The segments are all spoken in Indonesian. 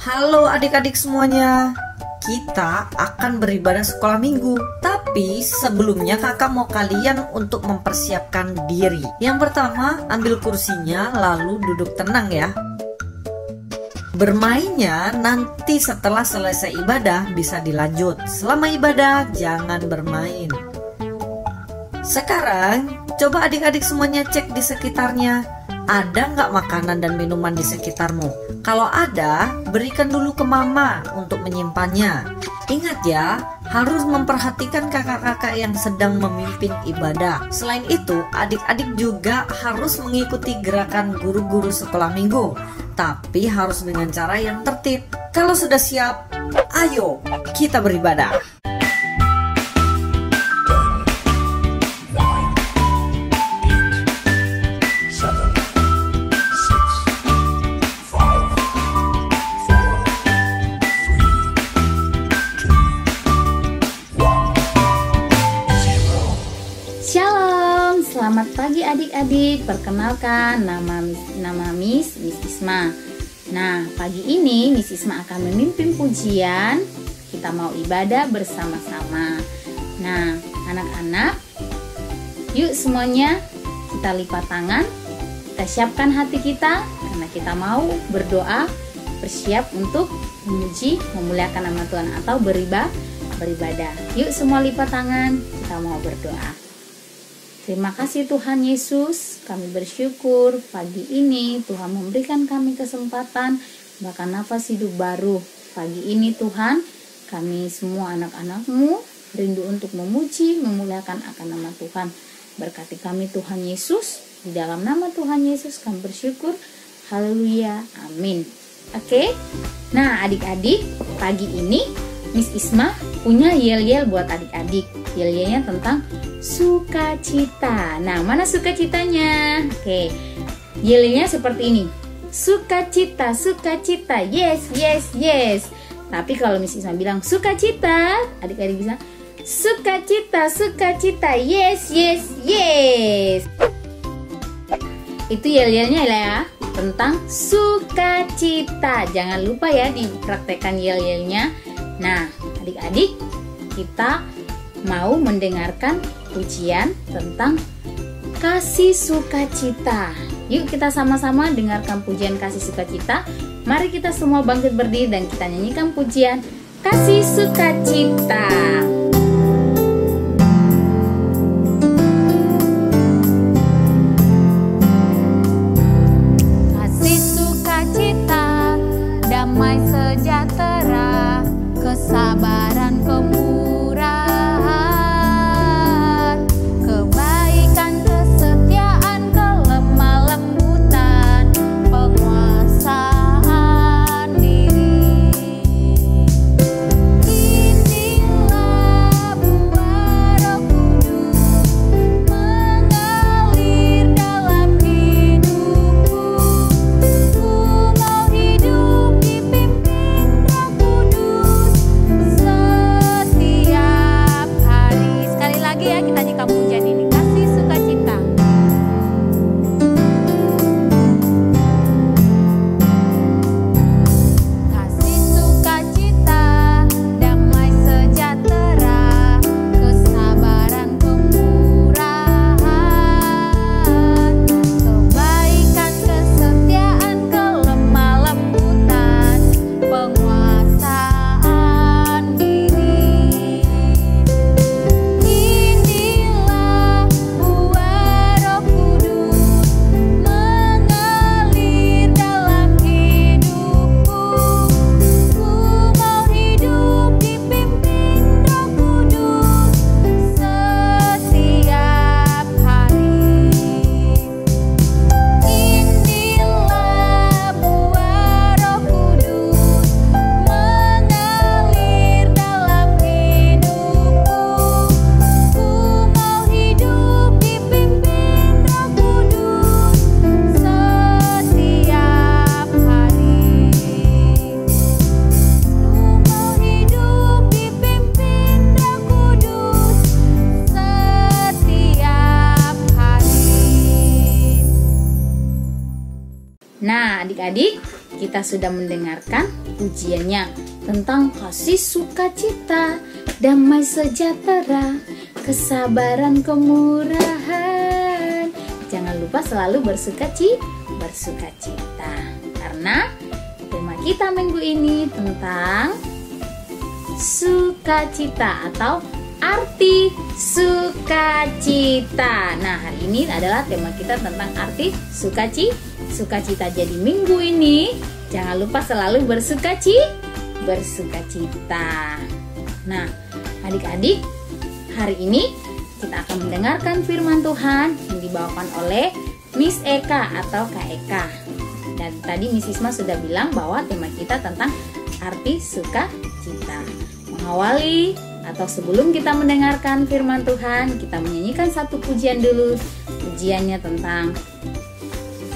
Halo adik-adik semuanya, kita akan beribadah sekolah minggu. Tapi sebelumnya kakak mau kalian untuk mempersiapkan diri. Yang pertama, ambil kursinya lalu duduk tenang ya. Bermainnya nanti setelah selesai ibadah bisa dilanjut. Selama ibadah jangan bermain. Sekarang coba adik-adik semuanya cek di sekitarnya. Ada nggak makanan dan minuman di sekitarmu? Kalau ada, berikan dulu ke mama untuk menyimpannya. Ingat ya, harus memperhatikan kakak-kakak yang sedang memimpin ibadah. Selain itu, adik-adik juga harus mengikuti gerakan guru-guru sekolah minggu. Tapi harus dengan cara yang tertib. Kalau sudah siap, ayo kita beribadah. Shalom, selamat pagi adik-adik. Perkenalkan, nama Miss Isma. Nah, pagi ini Miss Isma akan memimpin pujian. Kita mau ibadah bersama-sama. Nah, anak-anak, yuk semuanya kita lipat tangan. Kita siapkan hati kita karena kita mau berdoa, bersiap untuk memuji, memuliakan nama Tuhan atau beribadah. Yuk semua lipat tangan, kita mau berdoa. Terima kasih Tuhan Yesus, kami bersyukur pagi ini Tuhan memberikan kami kesempatan bahkan nafas hidup baru. Pagi ini Tuhan, kami semua anak-anak-Mu rindu untuk memuji, memuliakan akan nama Tuhan. Berkati kami Tuhan Yesus, di dalam nama Tuhan Yesus kami bersyukur. Haleluya, amin. Oke, nah adik-adik, pagi ini Miss Isma punya yel-yel buat adik-adik. Yel-yelnya tentang sukacita. Nah, mana sukacitanya? Oke, yel-yelnya seperti ini. Sukacita, sukacita, yes, yes, yes. Tapi kalau Miss Isma bilang sukacita, adik-adik bisa sukacita, sukacita, yes, yes, yes. Itu yel-yelnya ya, tentang sukacita. Jangan lupa ya dipraktekkan yel-yelnya. Nah, adik-adik, kita mau mendengarkan pujian tentang kasih sukacita. Yuk kita sama-sama dengarkan pujian kasih sukacita. Mari kita semua bangkit berdiri dan kita nyanyikan pujian kasih sukacita. Kasih sukacita, damai sejahtera, kesabaran, kemurahan, kebaikan, kesetiaan, kelemah lembutan, penguasaan diri. Inilah buah Roh Kudus mengalir dalam hidupku. Ku mau hidup dipimpin Roh Kudus setiap hari. Sekali lagi ya, kita nyanyikan pujian ini, kasih sukacita. Kasih sukacita, damai sejahtera, kesabaran, kemurahan, kebaikan, kesetiaan, kelemah lembutan, penguasaan diri. Inilah buah Roh Kudus mengalir dalam hidupku. Ku mau hidup dipimpin Roh Kudus setiap hari. Inilah buah Roh Kudus mengalir dalam hidupku. Ku mau hidup dipimpin Roh Kudus setiap hari. Ku mau hidup dipimpin Roh Kudus setiap hari. Nah, adik-adik, kita kita sudah mendengarkan pujiannya tentang kasih sukacita, damai sejahtera, kesabaran, kemurahan. Jangan lupa selalu bersukacita. Karena tema kita minggu ini tentang sukacita atau arti sukacita. Nah, hari ini adalah tema kita tentang arti sukacita. Jadi minggu ini jangan lupa selalu bersukacita. Nah, adik-adik, hari ini kita akan mendengarkan firman Tuhan yang dibawakan oleh Miss Eka atau Kak Eka. Dan tadi Miss Isma sudah bilang bahwa tema kita tentang arti sukacita. Mengawali atau sebelum kita mendengarkan firman Tuhan, kita menyanyikan satu pujian dulu. Pujiannya tentang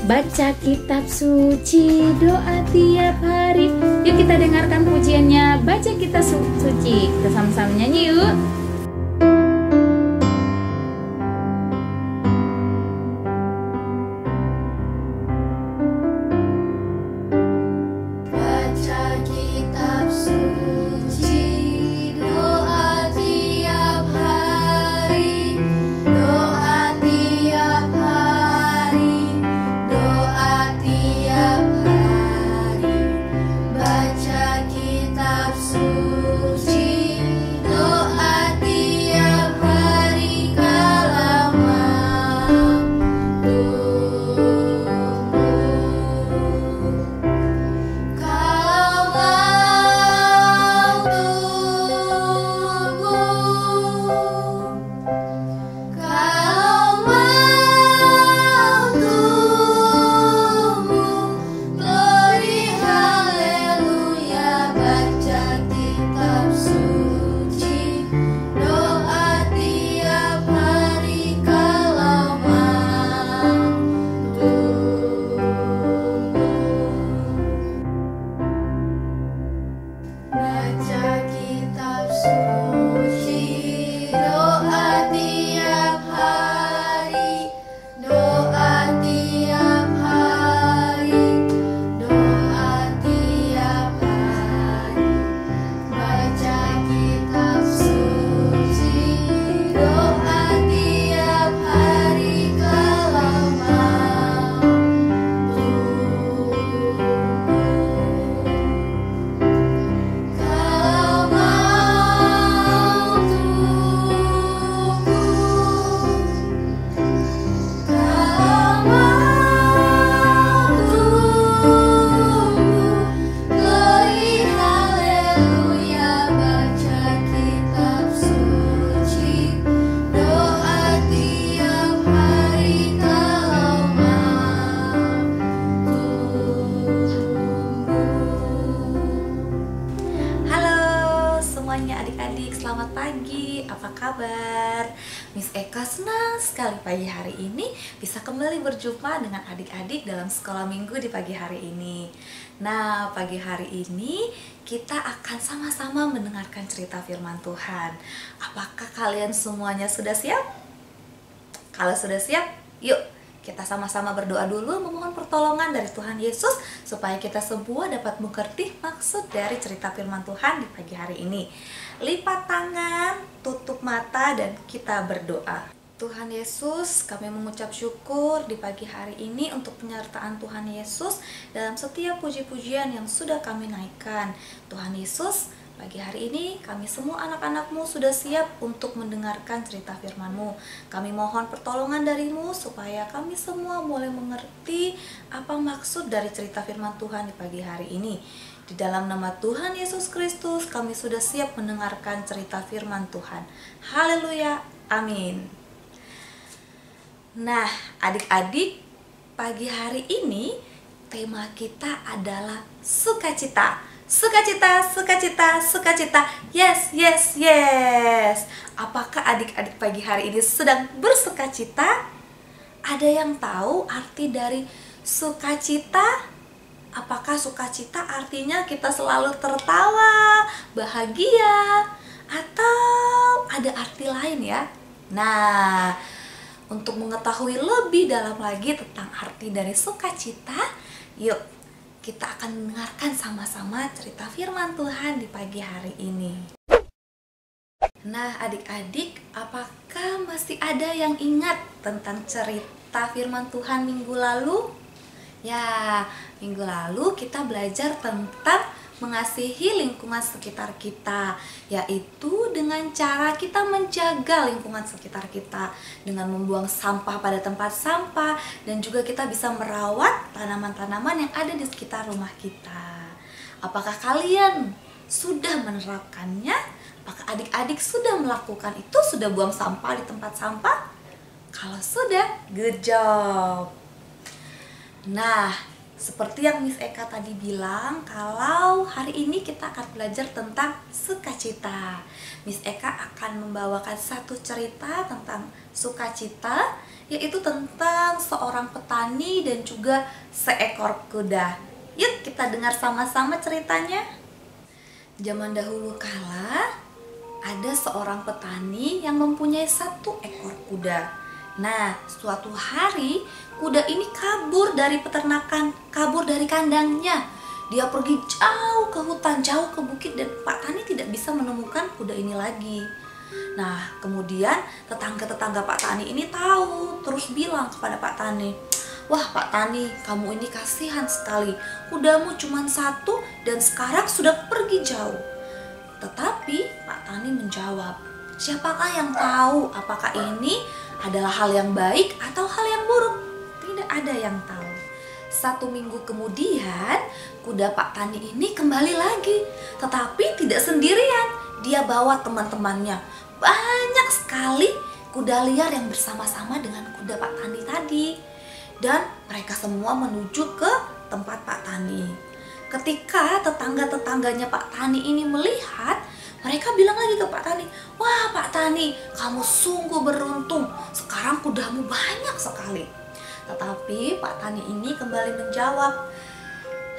baca kitab suci, doa tiap hari. Yuk kita dengarkan pujiannya, baca kitab suci. Kita sama-sama nyanyi yuk. Selamat pagi, apa kabar? Miss Eka senang sekali pagi hari ini bisa kembali berjumpa dengan adik-adik dalam sekolah minggu di pagi hari ini. Nah, pagi hari ini kita akan sama-sama mendengarkan cerita firman Tuhan. Apakah kalian semuanya sudah siap? Kalau sudah siap, yuk kita sama-sama berdoa dulu memohon pertolongan dari Tuhan Yesus supaya kita semua dapat mengerti maksud dari cerita firman Tuhan di pagi hari ini. Lipat tangan, tutup mata, dan kita berdoa. Tuhan Yesus, kami mengucap syukur di pagi hari ini untuk penyertaan Tuhan Yesus dalam setiap puji-pujian yang sudah kami naikkan. Tuhan Yesus, pagi hari ini kami semua anak-anak-Mu sudah siap untuk mendengarkan cerita firman-Mu. Kami mohon pertolongan dari-Mu supaya kami semua boleh mengerti apa maksud dari cerita firman Tuhan di pagi hari ini. Di dalam nama Tuhan Yesus Kristus kami sudah siap mendengarkan cerita firman Tuhan. Haleluya, amin. Nah, adik-adik, pagi hari ini tema kita adalah sukacita. Sukacita, sukacita, sukacita. Yes, yes, yes. Apakah adik-adik pagi hari ini sedang bersukacita? Ada yang tahu arti dari sukacita? Apakah sukacita artinya kita selalu tertawa, bahagia, atau ada arti lain ya? Nah, untuk mengetahui lebih dalam lagi tentang arti dari sukacita, yuk kita akan mendengarkan sama-sama cerita firman Tuhan di pagi hari ini. Nah, adik-adik, apakah masih ada yang ingat tentang cerita firman Tuhan minggu lalu? Ya, minggu lalu kita belajar tentang mengasihi lingkungan sekitar kita, yaitu dengan cara kita menjaga lingkungan sekitar kita dengan membuang sampah pada tempat sampah, dan juga kita bisa merawat tanaman-tanaman yang ada di sekitar rumah kita. Apakah kalian sudah menerapkannya? Apakah adik-adik sudah melakukan itu? Sudah buang sampah di tempat sampah? Kalau sudah, good job. Nah, seperti yang Miss Eka tadi bilang, kalau hari ini kita akan belajar tentang sukacita. Miss Eka akan membawakan satu cerita tentang sukacita, yaitu tentang seorang petani dan juga seekor kuda. Yuk kita dengar sama-sama ceritanya. Zaman dahulu kala, ada seorang petani yang mempunyai satu ekor kuda. Nah, suatu hari kuda ini kabur dari peternakan, kabur dari kandangnya. Dia pergi jauh ke hutan, jauh ke bukit, dan Pak Tani tidak bisa menemukan kuda ini lagi. Nah, kemudian tetangga-tetangga Pak Tani ini tahu, terus bilang kepada Pak Tani, "Wah Pak Tani, kamu ini kasihan sekali. Kudamu cuma satu dan sekarang sudah pergi jauh." Tetapi Pak Tani menjawab, "Siapakah yang tahu apakah ini adalah hal yang baik atau hal yang buruk? Tidak ada yang tahu." 1 minggu kemudian, kuda Pak Tani ini kembali lagi, tetapi tidak sendirian. Dia bawa teman-temannya. Banyak sekali kuda liar yang bersama-sama dengan kuda Pak Tani tadi. Dan mereka semua menuju ke tempat Pak Tani. Ketika tetangga-tetangganya Pak Tani ini melihat, mereka bilang lagi ke Pak Tani, "Wah Pak Tani, kamu sungguh beruntung. Sekarang kudamu banyak sekali." Tetapi Pak Tani ini kembali menjawab,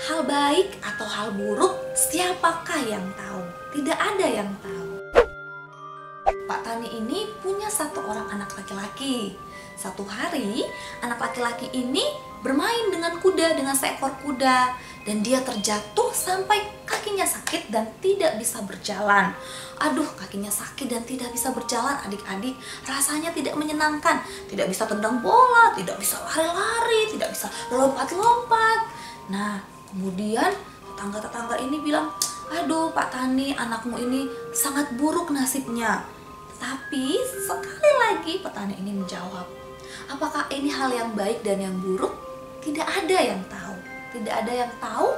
"Hal baik atau hal buruk, siapakah yang tahu? Tidak ada yang tahu." Pak Tani ini punya satu orang anak laki-laki. Satu hari, anak laki-laki ini bermain dengan kuda, dengan seekor kuda, dan dia terjatuh sampai kakinya sakit dan tidak bisa berjalan. Aduh, kakinya sakit dan tidak bisa berjalan, adik-adik, rasanya tidak menyenangkan. Tidak bisa tendang bola, tidak bisa lari-lari, tidak bisa lompat-lompat. Nah, kemudian tetangga-tetangga ini bilang, "Aduh Pak Tani, anakmu ini sangat buruk nasibnya." Tapi sekali lagi petani ini menjawab, "Apakah ini hal yang baik dan yang buruk? Tidak ada yang tahu. Tidak ada yang tahu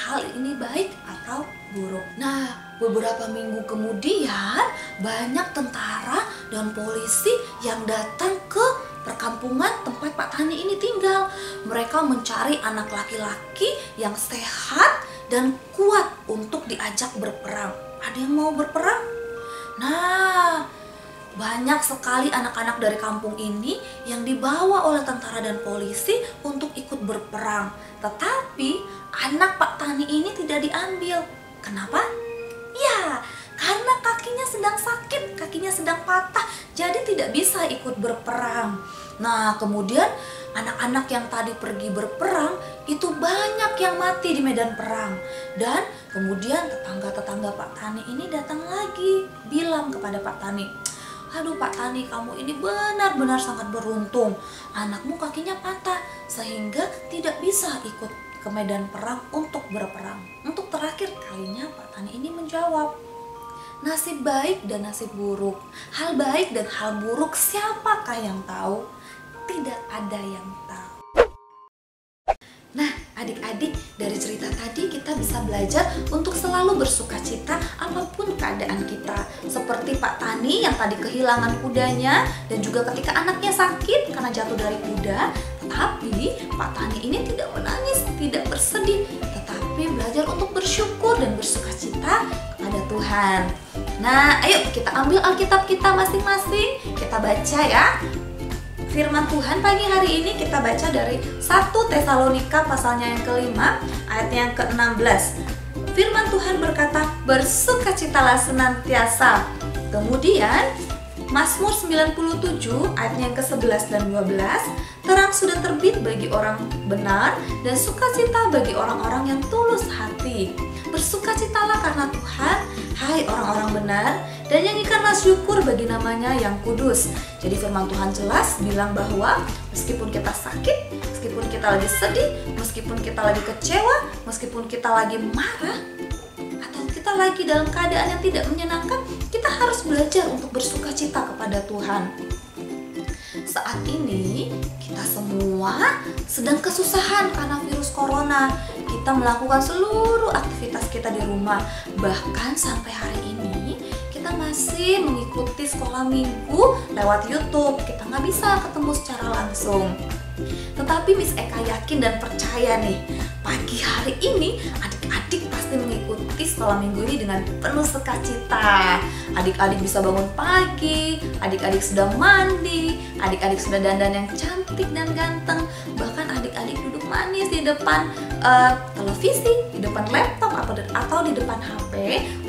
hal ini baik atau buruk." Nah, beberapa minggu kemudian banyak tentara dan polisi yang datang ke perkampungan tempat Pak Tani ini tinggal. Mereka mencari anak laki-laki yang sehat dan kuat untuk diajak berperang. Ada yang mau berperang? Nah, banyak sekali anak-anak dari kampung ini yang dibawa oleh tentara dan polisi untuk ikut berperang. Tetapi anak Pak Tani ini tidak diambil. Kenapa? Ya, karena kakinya sedang sakit, kakinya sedang patah, jadi tidak bisa ikut berperang. Nah, kemudian anak-anak yang tadi pergi berperang itu banyak yang mati di medan perang. Dan kemudian tetangga-tetangga Pak Tani ini datang lagi bilang kepada Pak Tani, "Aduh Pak Tani, kamu ini benar-benar sangat beruntung. Anakmu kakinya patah sehingga tidak bisa ikut ke medan perang untuk berperang." Untuk terakhir kalinya Pak Tani ini menjawab, "Nasib baik dan nasib buruk, hal baik dan hal buruk, siapakah yang tahu? Tidak ada yang tahu." Nah, adik-adik, dari cerita tadi kita bisa belajar untuk selalu bersukacita apapun keadaan kita. Seperti Pak Tani yang tadi kehilangan kudanya, dan juga ketika anaknya sakit karena jatuh dari kuda. Tetapi Pak Tani ini tidak menangis, tidak bersedih, tetapi belajar untuk bersyukur dan bersukacita kepada Tuhan. Nah, ayo kita ambil Alkitab kita masing-masing, kita baca ya. Firman Tuhan pagi hari ini kita baca dari 1 Tesalonika pasalnya yang ke-5 ayatnya yang ke-16. Firman Tuhan berkata, "Bersukacitalah senantiasa." Kemudian Mazmur 97 ayatnya yang ke-11 dan 12, Terang sudah terbit bagi orang benar dan sukacita bagi orang-orang yang tulus hati. Bersukacitalah karena Tuhan, hai orang-orang benar, dan nyanyikanlah syukur bagi namanya yang kudus. Jadi firman Tuhan jelas bilang bahwa meskipun kita sakit, meskipun kita lagi sedih, meskipun kita lagi kecewa, meskipun kita lagi marah, atau kita lagi dalam keadaan yang tidak menyenangkan, kita harus belajar untuk bersukacita kepada Tuhan. Saat ini kita semua sedang kesusahan karena virus corona. Kita melakukan seluruh aktivitas kita di rumah. Bahkan sampai hari ini kita masih mengikuti sekolah minggu lewat YouTube. Kita nggak bisa ketemu secara langsung. Tetapi Miss Eka yakin dan percaya nih, pagi hari ini adik-adik pasti mengikuti sekolah minggu ini dengan penuh sukacita. Adik-adik bisa bangun pagi, adik-adik sudah mandi, adik-adik sudah dandan yang cantik dan ganteng. Bahkan adik-adik duduk manis di depan televisi, di depan laptop atau di depan HP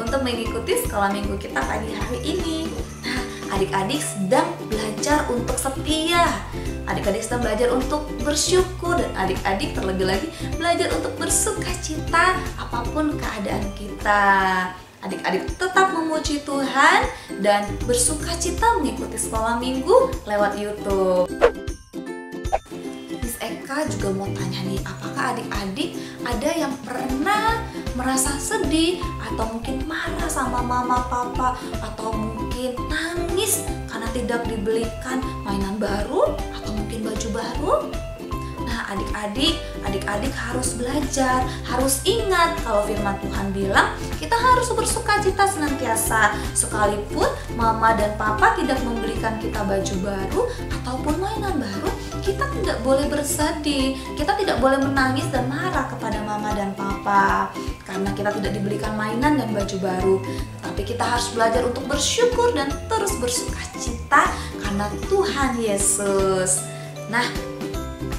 untuk mengikuti sekolah minggu kita pagi hari ini. Nah, adik-adik sedang belajar untuk setia. Adik-adik sedang belajar untuk bersyukur, dan adik-adik terlebih lagi belajar untuk bersukacita apapun keadaan kita. Adik-adik tetap memuji Tuhan dan bersukacita mengikuti sekolah minggu lewat YouTube. Miss Eka juga mau tanya nih, apakah adik-adik ada yang pernah merasa sedih atau mungkin marah sama mama papa, atau mungkin nangis karena tidak dibelikan mainan baru atau mungkin baju baru? Nah, adik-adik harus belajar, harus ingat kalau firman Tuhan bilang kita harus bersukacita senantiasa. Sekalipun mama dan papa tidak memberikan kita baju baru ataupun mainan baru, kita tidak boleh bersedih, kita tidak boleh menangis dan marah kepada mama dan papa karena kita tidak diberikan mainan dan baju baru. Tapi kita harus belajar untuk bersyukur dan terus bersukacita karena Tuhan Yesus. Nah,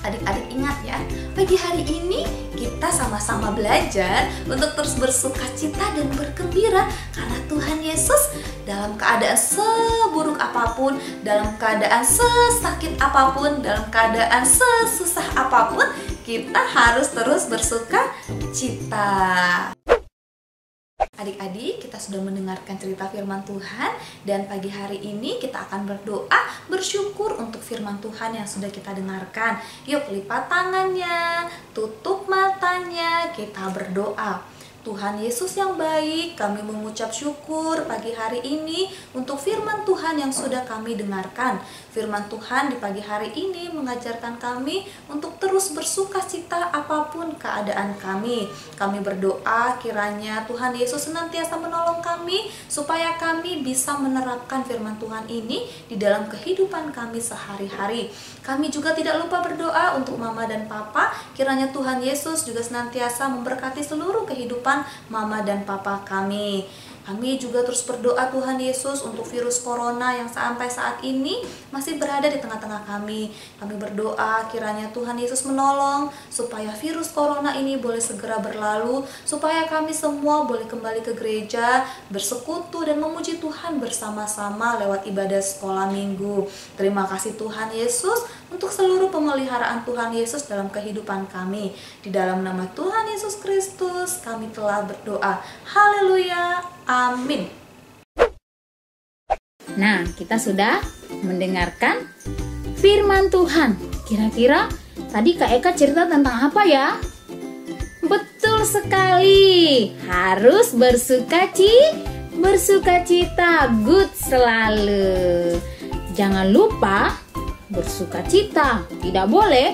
adik-adik ingat ya, pagi hari ini kita sama-sama belajar untuk terus bersukacita dan bergembira karena Tuhan Yesus dalam keadaan seburuk apapun, dalam keadaan sesakit apapun, dalam keadaan sesusah apapun, kita harus terus bersukacita. Adik-adik, kita sudah mendengarkan cerita firman Tuhan, dan pagi hari ini kita akan berdoa bersyukur untuk firman Tuhan yang sudah kita dengarkan. Yuk, lipat tangannya, tutup matanya, kita berdoa. Tuhan Yesus yang baik, kami mengucap syukur pagi hari ini untuk firman Tuhan yang sudah kami dengarkan. Firman Tuhan di pagi hari ini mengajarkan kami untuk terus bersukacita apapun keadaan kami. Kami berdoa kiranya Tuhan Yesus senantiasa menolong kami supaya kami bisa menerapkan firman Tuhan ini di dalam kehidupan kami sehari-hari. Kami juga tidak lupa berdoa untuk mama dan papa, kiranya Tuhan Yesus juga senantiasa memberkati seluruh kehidupan mama dan papa kami. Kami juga terus berdoa Tuhan Yesus untuk virus corona yang sampai saat ini masih berada di tengah-tengah kami. Kami berdoa kiranya Tuhan Yesus menolong supaya virus corona ini boleh segera berlalu, supaya kami semua boleh kembali ke gereja, bersekutu dan memuji Tuhan bersama-sama lewat ibadah sekolah minggu. Terima kasih Tuhan Yesus untuk seluruh pemeliharaan Tuhan Yesus dalam kehidupan kami. Di dalam nama Tuhan Yesus Kristus kami telah berdoa. Haleluya. Amin. Nah, kita sudah mendengarkan firman Tuhan. Kira-kira tadi Kak Eka cerita tentang apa ya? Betul sekali. Harus bersukacita, good selalu. Jangan lupa bersukacita. Tidak boleh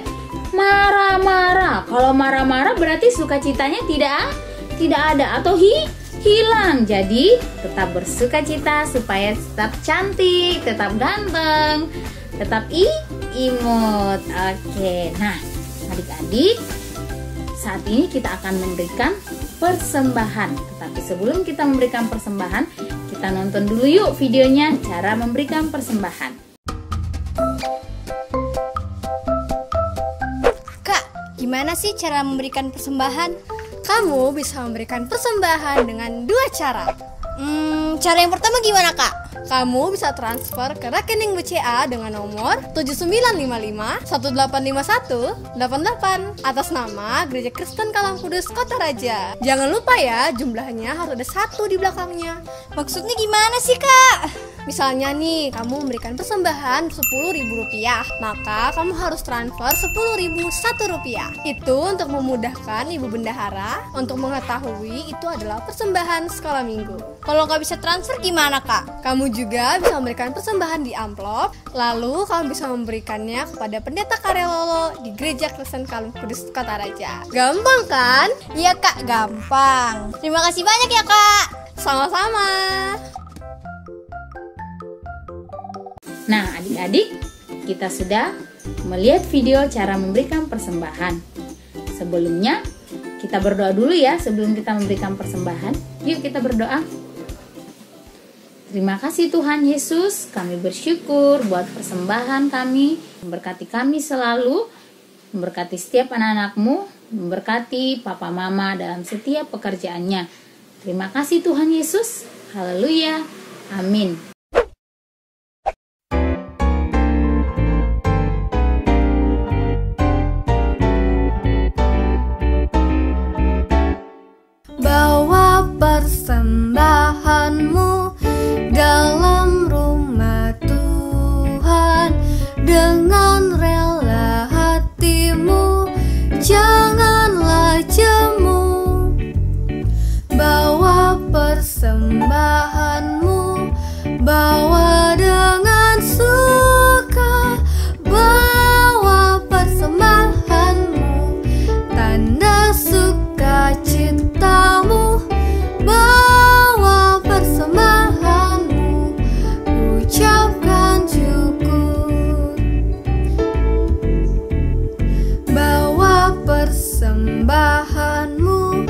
marah-marah. Kalau marah-marah berarti sukacitanya tidak ada atau hilang. Jadi tetap bersukacita supaya tetap cantik, tetap ganteng, tetap imut. Oke. Nah, adik-adik, saat ini kita akan memberikan persembahan. Tetapi sebelum kita memberikan persembahan, kita nonton dulu yuk videonya cara memberikan persembahan. Kak, gimana sih cara memberikan persembahan? Kamu bisa memberikan persembahan dengan dua cara. Cara yang pertama gimana, Kak? Kamu bisa transfer ke rekening BCA dengan nomor 7955-185188 atas nama Gereja Kristen Kalam Kudus Kota Raja. Jangan lupa ya, jumlahnya harus ada 1 di belakangnya. Maksudnya gimana sih, Kak? Misalnya nih, kamu memberikan persembahan Rp10.000, maka kamu harus transfer Rp10.001. Itu untuk memudahkan Ibu Bendahara untuk mengetahui itu adalah persembahan sekolah minggu. Kalau nggak bisa transfer gimana, Kak? Kamu juga bisa memberikan persembahan di amplop, lalu kamu bisa memberikannya kepada Pendeta Karelolo di Gereja Kristen Kalam Kudus Kota Raja. Gampang kan? Iya, Kak, gampang. Terima kasih banyak ya, Kak. Sama-sama. Nah, adik-adik, kita sudah melihat video cara memberikan persembahan. Sebelumnya, kita berdoa dulu ya sebelum kita memberikan persembahan. Yuk kita berdoa. Terima kasih Tuhan Yesus, kami bersyukur buat persembahan kami. Memberkati kami selalu, memberkati setiap anak-anak-Mu, memberkati papa mama dalam setiap pekerjaannya. Terima kasih Tuhan Yesus. Haleluya. Amin. Bawa persembahanmu dalam rumah Tuhan dengan rela hatimu, janganlah jemu. Bawa persembahanmu, bawa dengan suka, bawa persembahanmu, tanda sukacitamu, bawa persembahanmu, ucapkan syukur. Bawa persembahanmu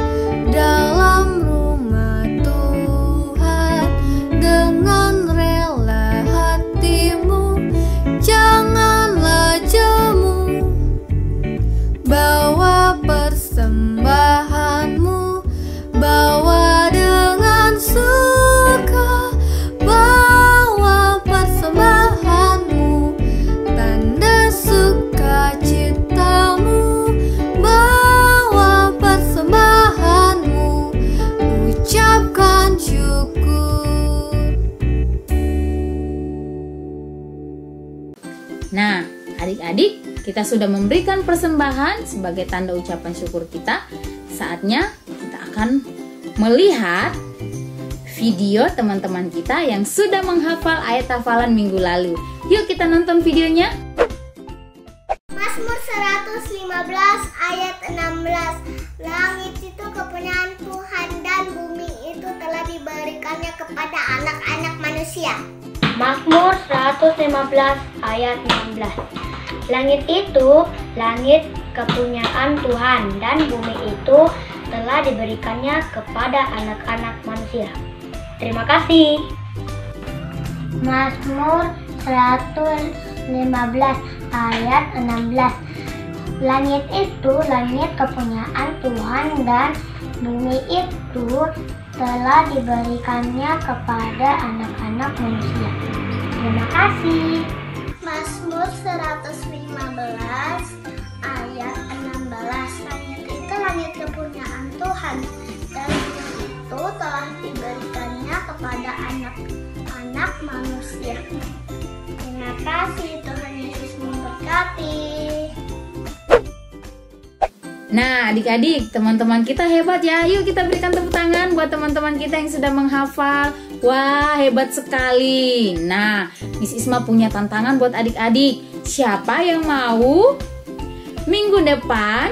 dalam rumah Tuhan dengan rela hatimu, janganlah jemu. Bawa persembahanmu, bawa dengan suka, bawa persembahanmu, tanda sukacitamu, bawa persembahanmu, ucapkan syukur. Nah, adik-adik, kita sudah memberikan persembahan sebagai tanda ucapan syukur kita. Saatnya kita akan melihat video teman-teman kita yang sudah menghafal ayat hafalan minggu lalu. Yuk kita nonton videonya. Mazmur 115 ayat 16. Langit itu kepunyaan Tuhan dan bumi itu telah diberikannya kepada anak-anak manusia. Mazmur 115 ayat 16. Langit itu langit kepunyaan Tuhan dan bumi itu telah diberikannya kepada anak-anak manusia. Terima kasih. Mazmur 115 ayat 16. Langit itu langit kepunyaan Tuhan dan bumi itu telah diberikannya kepada anak-anak manusia. Terima kasih. Mazmur 115 ayat 16. Langit itu langit kepunyaan Tuhan dan bumi itu telah diberikannya kepada anak-anak manusia. Terima kasih, Tuhan Yesus memberkati. Nah, adik-adik, teman-teman kita hebat ya. Yuk kita berikan tepuk tangan buat teman-teman kita yang sudah menghafal. Wah, hebat sekali. Nah, Miss Isma punya tantangan buat adik-adik. Siapa yang mau minggu depan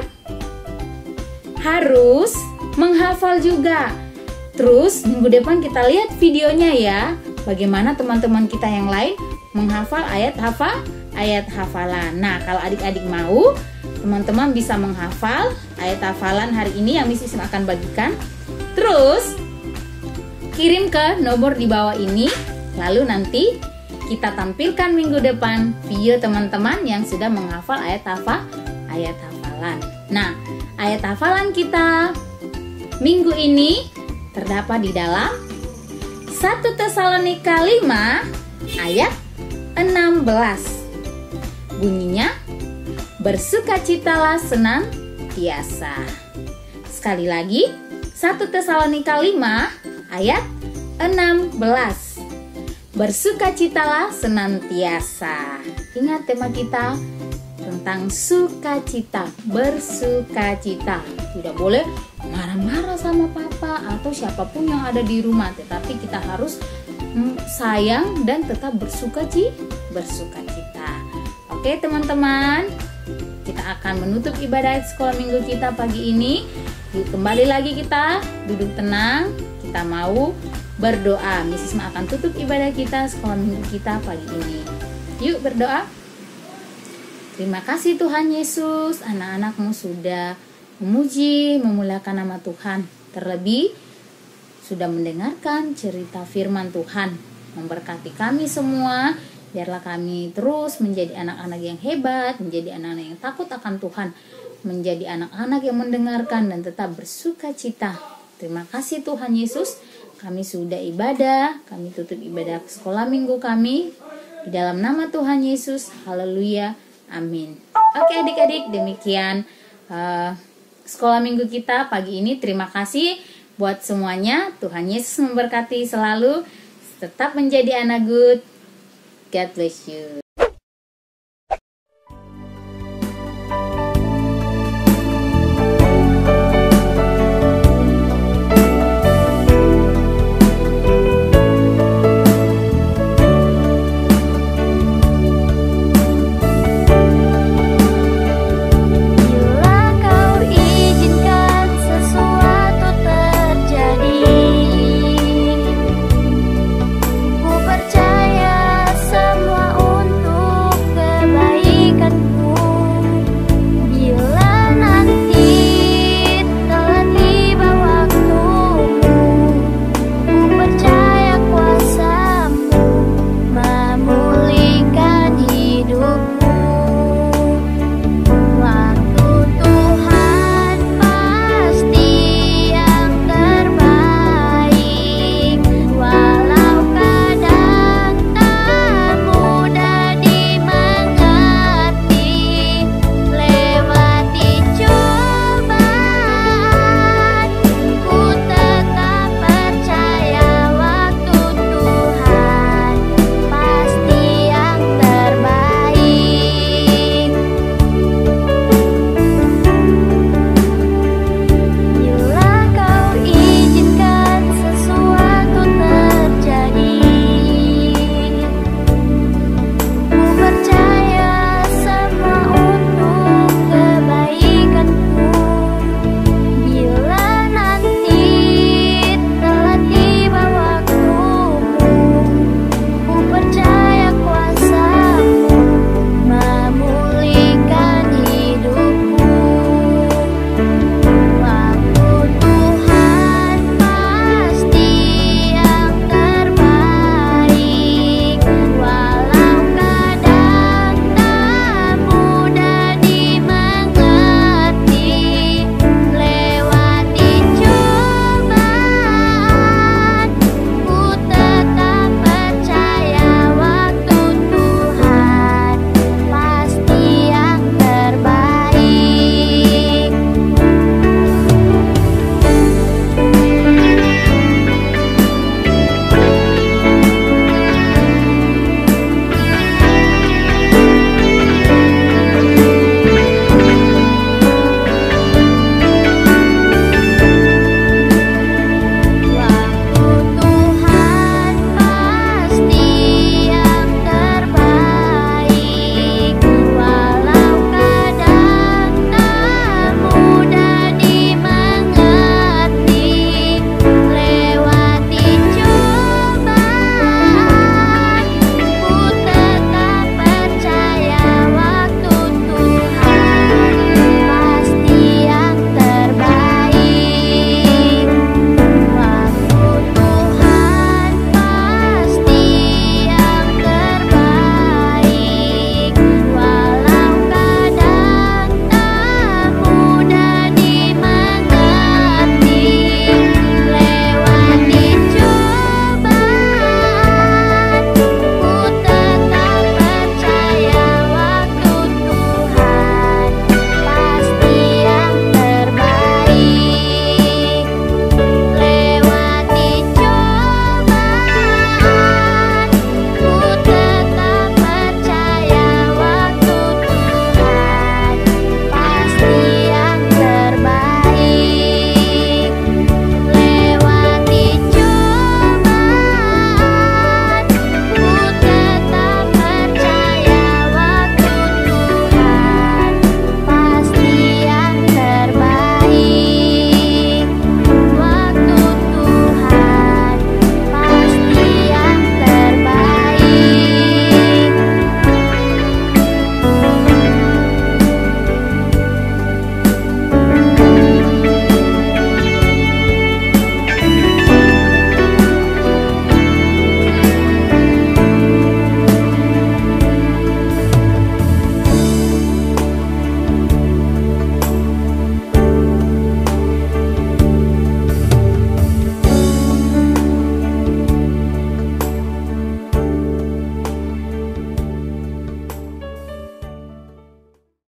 harus menghafal juga? Terus minggu depan kita lihat videonya ya. Bagaimana teman-teman kita yang lain menghafal ayat hafalan. Nah, kalau adik-adik mau, teman-teman bisa menghafal ayat hafalan hari ini yang Miss Isma akan bagikan. Terus kirim ke nomor di bawah ini. Lalu nanti kita tampilkan minggu depan video teman-teman yang sudah menghafal ayat hafalan. Nah, ayat hafalan kita minggu ini terdapat di dalam 1 Tesalonika 5 ayat 16. Bunyinya, bersukacitalah senantiasa. Sekali lagi, 1 Tesalonika 5 ayat 16. Bersukacitalah senantiasa. Ingat tema kita tentang sukacita, bersukacita. Tidak boleh marah-marah sama papa atau siapapun yang ada di rumah, tetapi kita harus sayang dan tetap bersukacita. Oke teman-teman, kita akan menutup ibadah sekolah minggu kita pagi ini. Yuk kembali lagi kita duduk tenang, kita mau berdoa. Miss Isma akan tutup ibadah kita sekolah minggu kita pagi ini. Yuk berdoa. Terima kasih Tuhan Yesus, anak-anakmu sudah memuji, memuliakan nama Tuhan. Terlebih sudah mendengarkan cerita firman Tuhan. Memberkati kami semua, biarlah kami terus menjadi anak-anak yang hebat, menjadi anak-anak yang takut akan Tuhan, menjadi anak-anak yang mendengarkan dan tetap bersukacita. Terima kasih Tuhan Yesus, kami sudah ibadah, kami tutup ibadah sekolah minggu kami. Di dalam nama Tuhan Yesus, haleluya, amin. Oke adik-adik, demikian sekolah minggu kita pagi ini. Terima kasih buat semuanya. Tuhan Yesus memberkati selalu. Tetap menjadi anak good. God bless you.